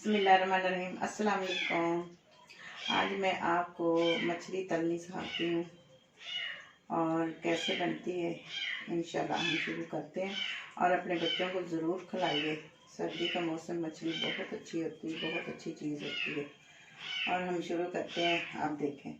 बिस्मिल्लाहिर्रहमानिर्रहीम। अस्सलाम वालेकुम। आज मैं आपको मछली तलनी सिखाती हूँ और कैसे बनती है इंशाल्लाह हम शुरू करते हैं। और अपने बच्चों को ज़रूर खिलाइए। सर्दी का मौसम मछली बहुत अच्छी होती है, बहुत अच्छी चीज़ होती है। और हम शुरू करते हैं, आप देखें।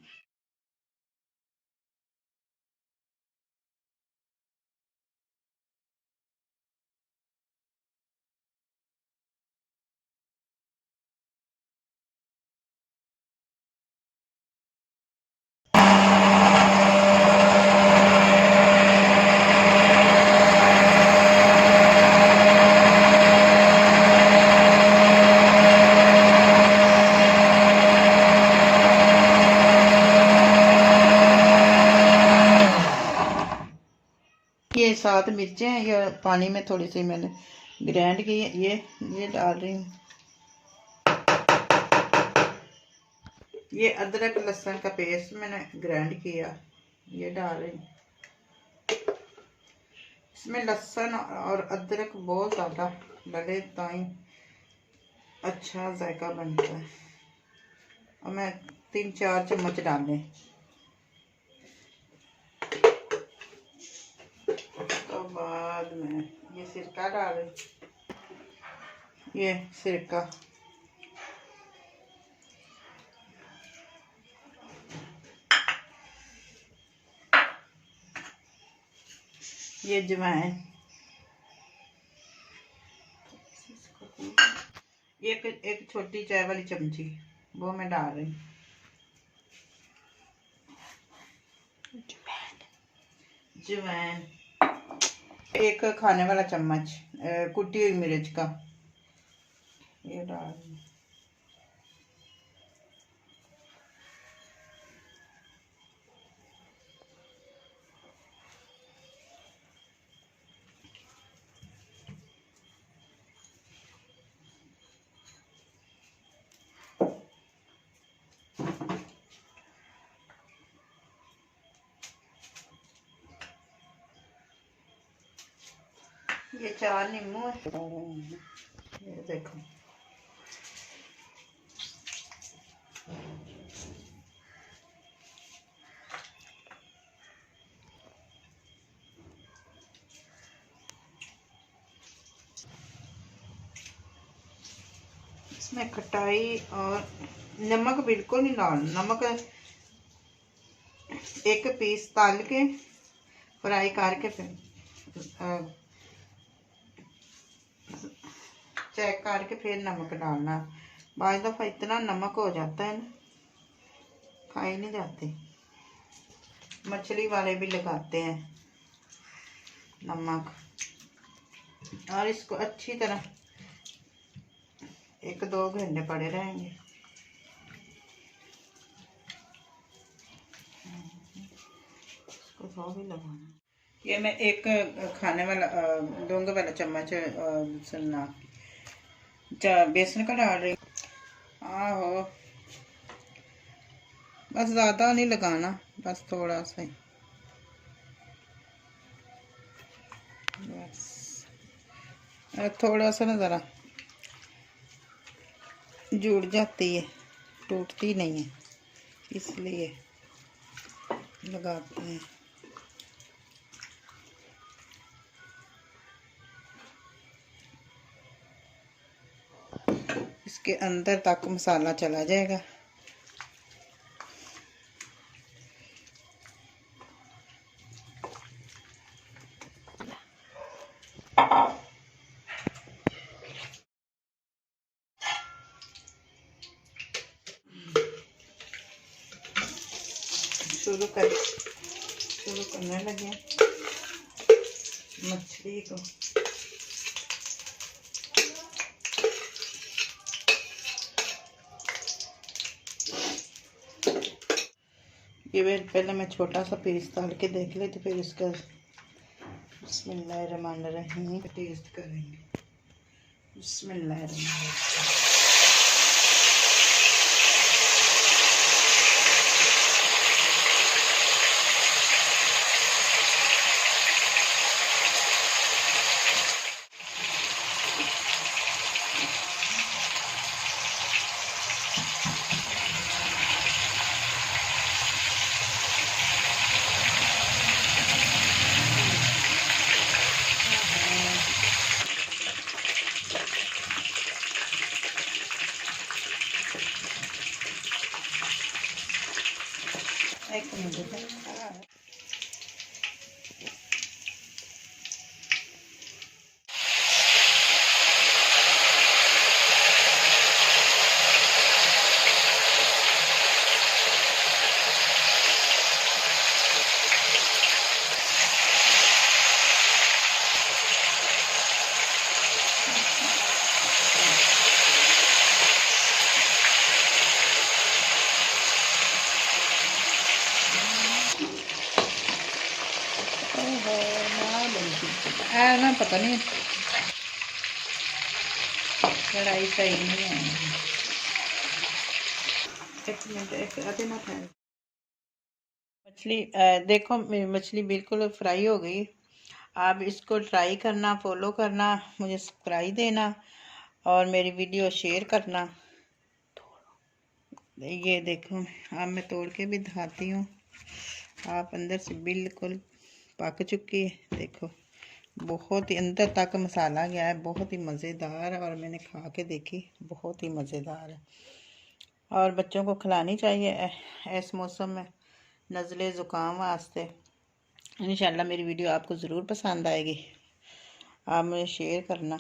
ये 7 मिर्चें हैं, ये पानी में थोड़ी सी मैंने ग्राइंड की है, ये डाल रही हूँ। ये अदरक लहसुन का पेस्ट मैंने ग्राइंड किया, ये डाल रही हूँ। इसमें लहसुन और अदरक बहुत ज़्यादा डले तो ही अच्छा जायका बनता है। और मैं 3-4 चम्मच डालें। तो बाद में ये सिरका डालें, ये सिरका, ये अजवाइन, एक छोटी चाय वाली चमची वो मैं डाल रही हूँ। अजवाइन, एक खाने वाला चम्मच कुटी हुई मिर्च का, ये डाल रही हूँ। ये 4 नींबू है, ये देखो। इसमें खटाई और नमक बिल्कुल नहीं डालना। नमक एक पीस तल के फ्राई करके फिर चेक करके फिर नमक डालना। बाद दफ़ा इतना नमक हो जाता है ना, खाई नहीं जाती। मछली वाले भी लगाते हैं नमक। और इसको अच्छी तरह 1-2 घंटे पड़े रहेंगे। इसको तो भी लगाना। ये मैं एक खाने वाला डोंगे वाला चम्मच सुनना बेसन का डाल रही हूँ। आहो, बस ज़्यादा नहीं लगाना, बस थोड़ा सा ही, बस थोड़ा सा ना, ज़रा जुड़ जाती है, टूटती नहीं है, इसलिए लगाते हैं। इसके अंदर तक मसाला चला जाएगा। शुरू करने लगे मछली को। ये पहले मैं छोटा सा पीस डाल के देख ले, तो फिर इसका बिस्मिल्लाहिर्रहमानिर्रहीम टेस्ट करेंगे। बिस्मिल्लाहिर्रहमानिर्रहीम। एक मिनट। ना पता नहीं कढ़ाई सही नहीं है। एक मिनट, एक आधे मिनट है। मछली देखो, मेरी मछली बिल्कुल फ्राई हो गई। आप इसको ट्राई करना, फॉलो करना, मुझे सब्सक्राइब देना और मेरी वीडियो शेयर करना। ये देखो, अब मैं तोड़ के भी दिखाती हूँ। आप अंदर से बिल्कुल पक चुकी है। देखो, बहुत ही अंदर तक मसाला गया है, बहुत ही मज़ेदार। और मैंने खा के देखी, बहुत ही मज़ेदार है और बच्चों को खिलानी चाहिए इस मौसम में नज़ले ज़ुकाम वास्ते। इंशाल्लाह मेरी वीडियो आपको ज़रूर पसंद आएगी। आप मुझे शेयर करना।